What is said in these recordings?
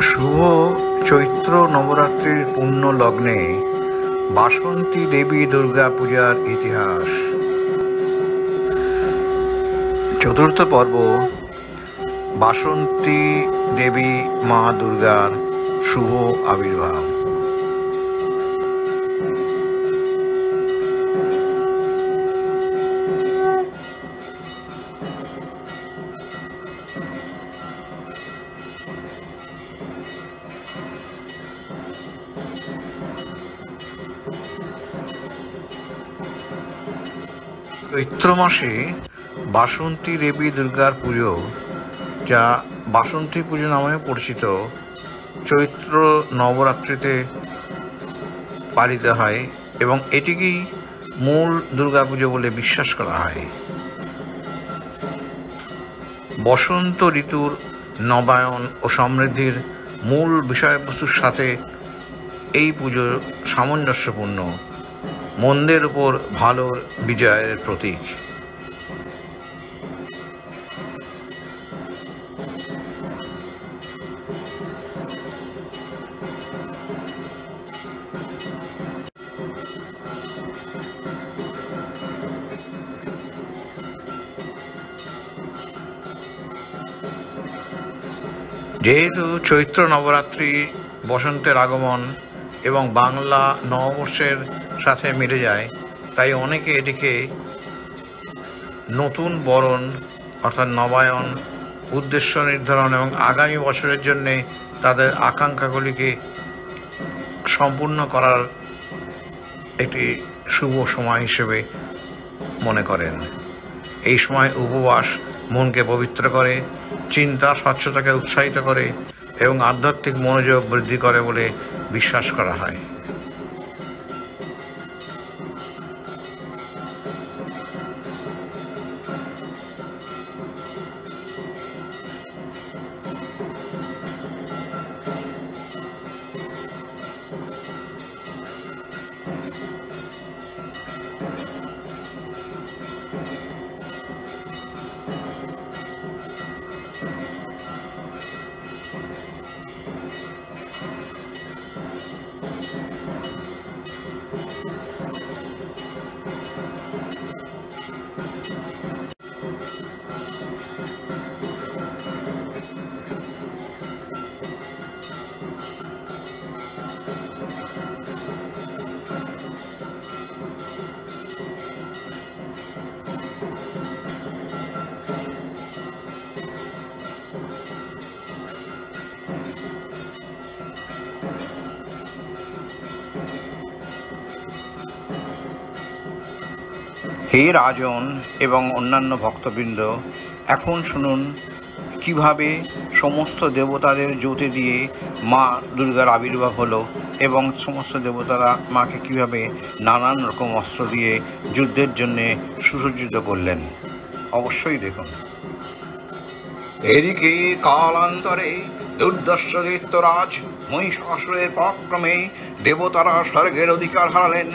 শুভ চৈত্র নবরাত্রির পুণ্য লগ্নে বাসন্তী দেবী দুর্গা পূজার ইতিহাস। চতুর্থ পর্ব, বাসন্তী দেবী মা দুর্গার শুভ আবির্ভাব। চৈত্র মাসে বাসন্তী দেবী দুর্গার পুজো, যা বাসন্তী পুজো নামে পরিচিত, চৈত্র নবরাত্রিতে পালিত হয় এবং এটিকেই মূল দুর্গা পুজো বলে বিশ্বাস করা হয়। বসন্ত ঋতুর নবায়ন ও সমৃদ্ধির মূল বিষয়বস্তুর সাথে এই পুজো সামঞ্জস্যপূর্ণ, মন্দের উপর ভালোর বিজয়ের প্রতীক। যেহেতু চৈত্র নবরাত্রি বসন্তের আগমন এবং বাংলা নববর্ষের সাথে মিলে যায়, তাই অনেকে এটিকে নতুন বরণ অর্থাৎ নবায়ন, উদ্দেশ্য নির্ধারণ এবং আগামী বছরের জন্যে তাদের আকাঙ্ক্ষাগুলিকে সম্পূর্ণ করার একটি শুভ সময় হিসেবে মনে করেন। এই সময় উপবাস মনকে পবিত্র করে, চিন্তার স্বচ্ছতাকে উৎসাহিত করে এবং আধ্যাত্মিক মনোযোগ বৃদ্ধি করে বলে বিশ্বাস করা হয়। হে রাজন এবং অন্যান্য ভক্তবৃন্দ, এখন শুনুন কিভাবে সমস্ত দেবতাদের জ্যোতি দিয়ে মা দুর্গার আবির্ভাব হলো এবং সমস্ত দেবতারা মাকে কিভাবে নানান রকম অস্ত্র দিয়ে যুদ্ধের জন্যে সুসজ্জিত করলেন। অবশ্যই দেখুন। এদিকে কালান্তরে দুর্দর্শ দৈত্যরাজ মহিষাসুরের পরাক্রমে দেবতারা স্বর্গের অধিকার হারালেন।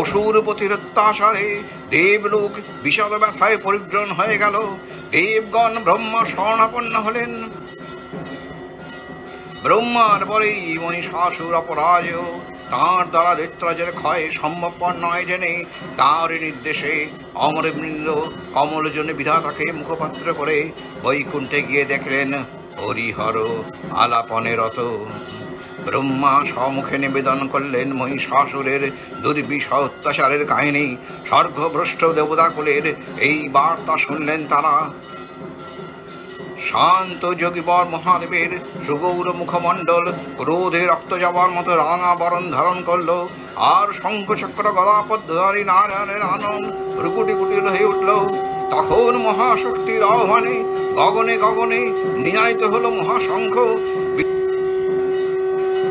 অসুরপতির অত্যাচারে দেবলোক বিষাদ ব্যথায় পরিগ্রহণ হয়ে গেল। দেবগণ ব্রহ্মা শরণাপন্ন হলেন। ব্রহ্মার পরেই মহিষাসুর অপরাজেয়। তাঁর দ্বারা দৈত্যরাজের ক্ষয় সম্ভবপর নয় জেনে তাঁর নির্দেশে অমরবৃন্দ কমলজনে বিধাতাকে মুখপাত্র করে বৈকুণ্ঠে গিয়ে দেখলেন হরিহর আলাপনে রত। ব্রহ্মা সম্মুখে নিবেদন করলেন মহিষাসুরের দুর্বিষহ অত্যাচারের কাহিনী। স্বর্গভ্রষ্ট দেবতাকুলের এই বার্তা শুনলেন তারা। শান্ত যোগীবর মহাদেবের সুগৌর মুখমণ্ডল ক্রোধে রক্ত যাবার মতো রাঙা বরণ ধারণ করল, আর শঙ্খচক্র গদা পদ্মধারী নারায়ণের আনন্দ রুকুটি কুটির হয়ে উঠল। তখন মহাশক্তির আহ্বানে গগনে গগনে নিয়ায়িত হল মহাশঙ্খ।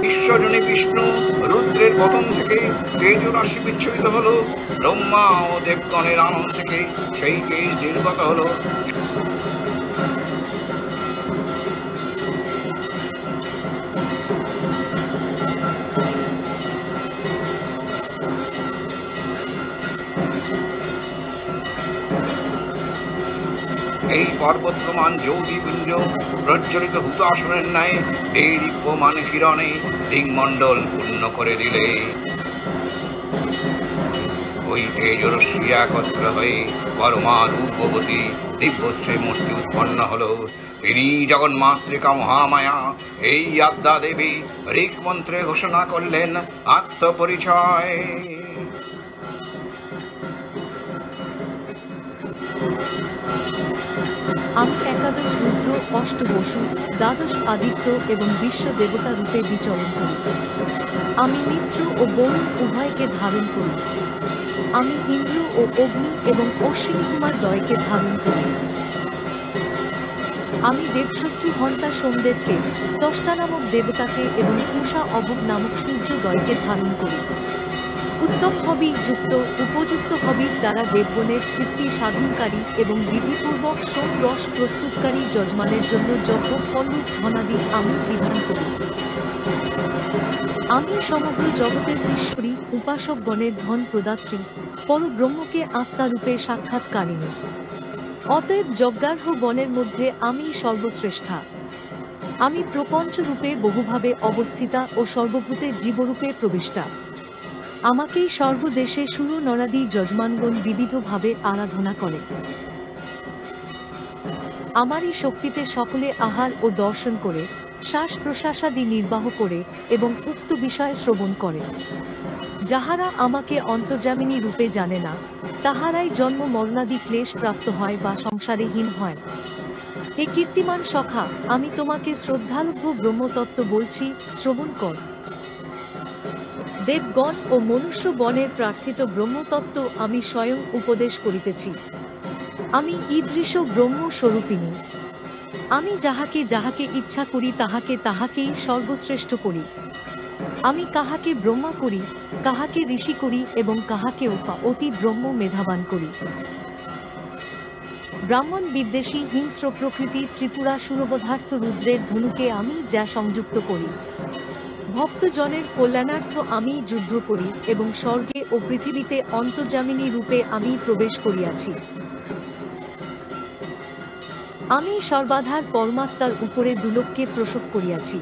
বিশ্বজনী বিষ্ণু রুদ্রের পতন থেকে তেজ রাশি বিচ্ছুরিত হল। ব্রহ্মা ও দেবগণের আনন্দ থেকে সেই তেজ নির্গত হল। এই পর্বত প্রমাণ জ্যোতিপুঞ্জ প্রজ্বলিত হুতাসনের ন্যায় এই দীপ্যমান কিরণে দিগমণ্ডল পূর্ণ করে দিলে। ওই তেজরশ্মি একত্র হয়ে পরমা রূপবতী দিব্যশ্রী মূর্তি উৎপন্ন হল। তিনি জগন্মাতৃকা মহামায়া এই আদ্যা দেবী ঋক মন্ত্রে ঘোষণা করলেন আত্মপরিচয়। আমি একাদশ রুদ্র, অষ্টবসু, দ্বাদশ আদিত্য এবং বিশ্ব দেবতা রূপে বিচরণ করি। আমি মিত্র ও বরুণ উভয়কে ধারণ করি। আমি ইন্দ্র ও অগ্নি এবং অশ্বিনী কুমার দ্বয়কে ধারণ করি। আমি দেবশত্রু হন্তা সোমদেবকে, ত্বষ্টা নামক দেবতাকে এবং কুষা অভব নামক সূর্য দ্বয়কে ধারণ করি। উত্তম হবি যুক্ত উপযুক্ত হবির দ্বারা দেবগণের তৃপ্তি সাধনকারী এবং বিধিপূর্বক সোম রস প্রস্তুতকারী যজমানের জন্য যজ্ঞ ফলরূপ ধনাদি আমি বিধান করি। আমি সমগ্র জগতের ঈশ্বরী উপাসকগণের ধন প্রদাত্রী পরব্রহ্মকে আত্মারূপে সাক্ষাৎকারিণী। অতএব যজ্ঞার্হ গণের মধ্যে আমি সর্বশ্রেষ্ঠা। আমি প্রপঞ্চ রূপে বহুভাবে অবস্থিতা ও সর্বভূতে জীবরূপে প্রবিষ্টা। আমাকেই সর্বদেশে সুর নরাদি যজমানগণ বিবিধভাবে আরাধনা করে। আমারই শক্তিতে সকলে আহার ও দর্শন করে, শ্বাস প্রশ্বাসাদি নির্বাহ করে এবং উক্ত বিষয় শ্রবণ করে। যাহারা আমাকে অন্তর্যামিনী রূপে জানে না, তাহারাই জন্ম মরণাদি ক্লেশ প্রাপ্ত হয় বা সংসারে হীন হয়। হে কীর্তিমান সখা, আমি তোমাকে শ্রদ্ধালুভ্য ব্রহ্মতত্ত্ব বলছি, শ্রবণ কর। দেবগণ ও মনুষ্য বনের প্রার্থিত ব্রহ্মতত্ত্ব আমি স্বয়ং উপদেশ করিতেছি। আমি ঈদৃশ ব্রহ্ম স্বরূপিণী। আমি যাহাকে যাহাকে ইচ্ছা করি তাহাকেই সর্বশ্রেষ্ঠ করি। আমি কাহাকে ব্রহ্মা করি, কাহাকে ঋষি করি এবং কাহাকেও অতি ব্রহ্ম মেধাবান করি। ব্রাহ্মণ বিদ্বেষী হিংস্র প্রকৃতি ত্রিপুরা সুরবধার্থ রুদ্রের ধনুকে আমি যা সংযুক্ত করি। ভক্তজনের কল্যাণার্থ আমি যুদ্ধ করি এবং স্বর্গে ও পৃথিবীতে অন্তর্যামিনী রূপে আমি প্রবেশ করিয়াছি। আমি সর্বাধার পরমাত্মার উপরে দুলোককে প্রসব করিয়াছি।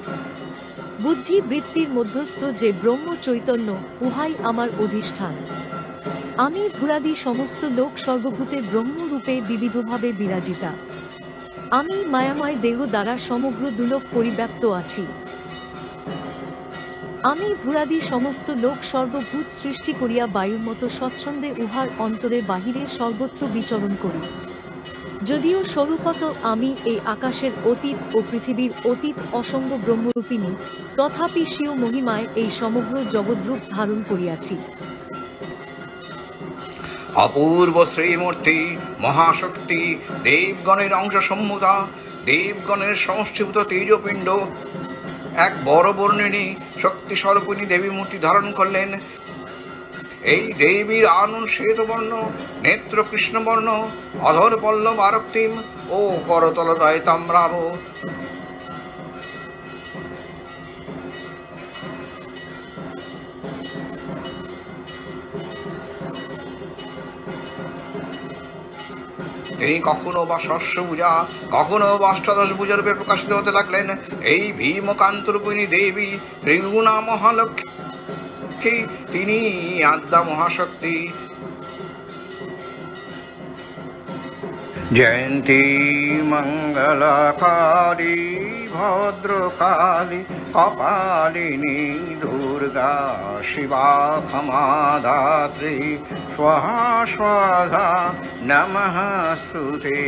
বুদ্ধি বৃত্তির মধ্যস্থ যে ব্রহ্ম চৈতন্য, উহাই আমার অধিষ্ঠান। আমি ভূরাদি সমস্ত লোক সর্বভূতে ব্রহ্মরূপে বিবিধভাবে বিরাজিতা। আমি মায়াময় দেহ দ্বারা সমগ্র দুলোক পরিব্যাপ্ত আছি। আমি ভূরাদি সমস্ত লোক সর্বভূত সৃষ্টি করিয়া বায়ুর মতো স্বচ্ছন্দে উহার অন্তরে বাহিরে সর্বত্র বিচরণ করি। যদিও স্বরূপত আমি এই আকাশের অতীত ও পৃথিবীর অতীত অসঙ্গ ব্রহ্মরূপিণী, তথাপি স্বীয় মহিমায় এই সমগ্র জগদ্রূপ ধারণ করিয়াছি। অপূর্ব শ্রীমূর্তি মহাশক্তি দেবগণের অংশ সম্মুতা, দেবগণের সমষ্টিভূত তেজপিণ্ড এক বড় বর্ণিনী শক্তি স্বরূপিণী দেবী মূর্তি ধারণ করলেন। এই দেবীর আনন শ্বেতবর্ণ, নেত্র কৃষ্ণবর্ণ, অধর পল্লব আরক্তিম ও করতলদয় তাম্রাভ। তিনি কখনো বা ষষ্ঠভুজা, কখনো বা অষ্টাদশ ভুজা রূপে প্রকাশিত হতে লাগলেন। এই ভীমকান্তরূপিণী দেবী ত্রিগুণা মহালক্ষ্মী, তিনি আদ্যা মহাশক্তি। জয়ন্তী মঙ্গলকালী ভদ্রকালী কপালিনী দুর্গা শিবা ক্ষমাদাত্রী স্বাহা স্বাহা নমস্তুতে।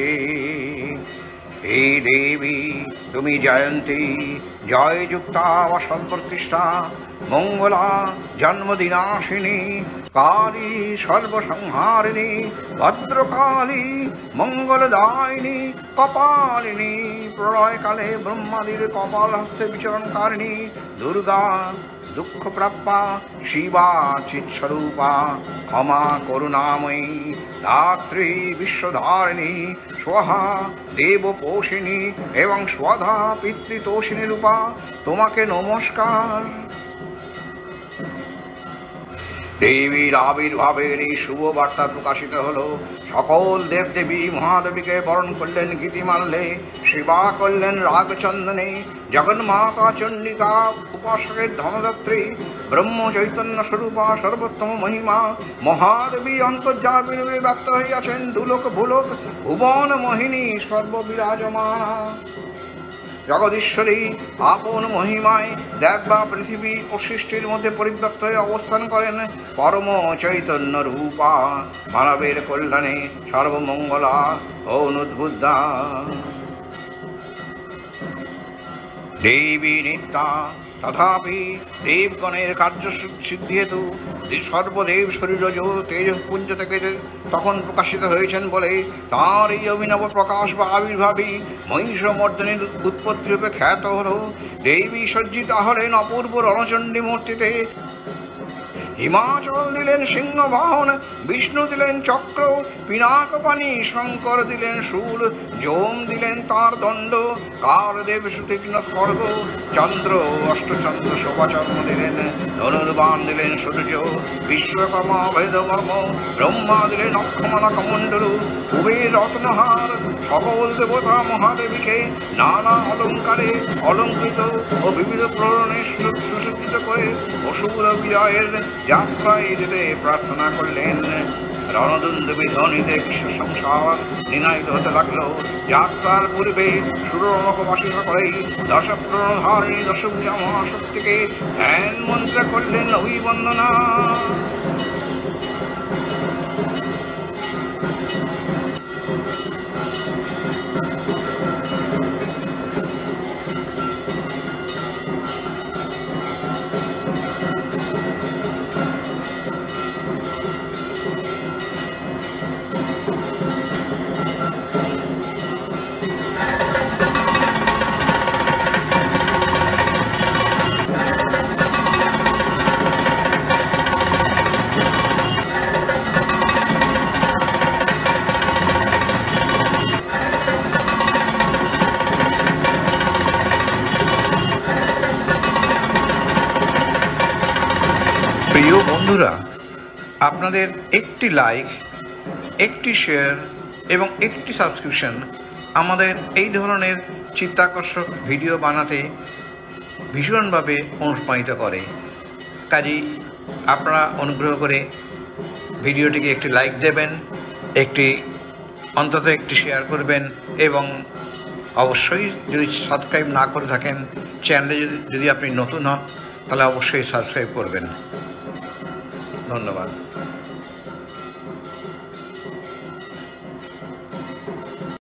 হে দেবী, তুমি জয়ন্তী, জয়যুক্তা বসন্ত প্রতিষ্ঠা, মঙ্গলা জন্মদিনাশিনী, কালী সর্বসংহারিণী, ভদ্রকালী মঙ্গলদায়িনী, কপালিনী, প্রলয়কালে ব্রহ্মাদির কপাল হস্তে বিচরণকারিণী, দুর্গা দুঃখপ্রাপ্যা, শিবা চিৎস্বরূপা, ক্ষমা করুণাময়ী, ধাত্রী বিশ্বধারিণী, স্বহা দেবপোষিণী এবং স্বধা পিতৃতোষিণী রূপা, তোমাকে নমস্কার। দেবীর আবির্ভাবের এই শুভ বার্তা প্রকাশিত হলো। সকল দেবদেবী মহাদেবীকে বরণ করলেন গীতিমাল্যে, সেবা করলেন রাগচন্দনে। জগন্মাতা চণ্ডিকা উপাসকের ধনদাত্রী, ব্রহ্ম চৈতন্য স্বরূপা সর্বোত্তম মহিমা মহাদেবী অন্তর্যামিনী ব্যক্ত হইয়াছেন। দুলোক ভুলোক ভুবন মোহিনী সর্ববিরাজমানা। জগদীশ্বরী আপন মহিমায় দেব বা পৃথিবী ও সৃষ্টির মধ্যে পরিব্যক্ত হয়ে অবস্থান করেন। পরম চৈতন্য রূপা মানবের কল্যাণে সর্বমঙ্গলা ও অনুদ্বুদ্ধা। দেবী নিত্যা তথাপি দেবগণের কার্য সিদ্ধি হেতু সর্বদেব শরীরজ তেজপুঞ্জ থেকে তখন প্রকাশিত হয়েছেন বলে তাঁর এই অভিনব প্রকাশ বা আবির্ভাবী মহিষমর্দিনীর উৎপত্তিরূপে খ্যাত হল। দেবী সজ্জিতা হলেন অপূর্ব রণচণ্ডী মূর্তিতে। হিমাচল দিলেন সিংহ বাহন, বিষ্ণু দিলেন চক্র, পিনাকপাণি শঙ্কর দিলেন শূল, যম দিলেন তাঁর দণ্ড, কালদেব সুতীক্ষ্ণ খড়গ, চন্দ্র অষ্টচন্দ্র শোভাচর্ম দিলেন, ধনুর্বাণ দিলেন সূর্য, বিশ্বকর্মা বেদকর্ম, ব্রহ্মা দিলেন অক্ষমালা কমণ্ডলু, কুবের রত্নহার। সকল দেবতা মহাদেবীকে নানা অলঙ্কারে অলঙ্কৃত ও বিবিধ প্রণে সুসজ্জিত করে অসুর বিজয়ের যাত্রায় যেতে প্রার্থনা করলেন। রণদুন্দুবি ধ্বনিতে বিশ্ব সংসার নিনায়িত হতে লাগলো। যাত্রার পূর্বে সুরনকবাসী সকলেই দশপ্রণধারিণী দশভুজা মহাশক্তিকে ধ্যান মন্ত্রে করলেন অভিবন্দনা। প্রিয় বন্ধুরা, আপনাদের একটি লাইক, একটি শেয়ার এবং একটি সাবস্ক্রিপশন আমাদের এই ধরনের চিত্তাকর্ষক ভিডিও বানাতে ভীষণভাবে অনুপ্রাণিত করে। কাজেই আপনারা অনুগ্রহ করে ভিডিওটিকে একটি লাইক দেবেন, অন্তত একটি শেয়ার করবেন এবং অবশ্যই যদি সাবস্ক্রাইব না করে থাকেন চ্যানেলে যদি আপনি নতুন হন তাহলে অবশ্যই সাবস্ক্রাইব করবেন। ধন্যবাদ।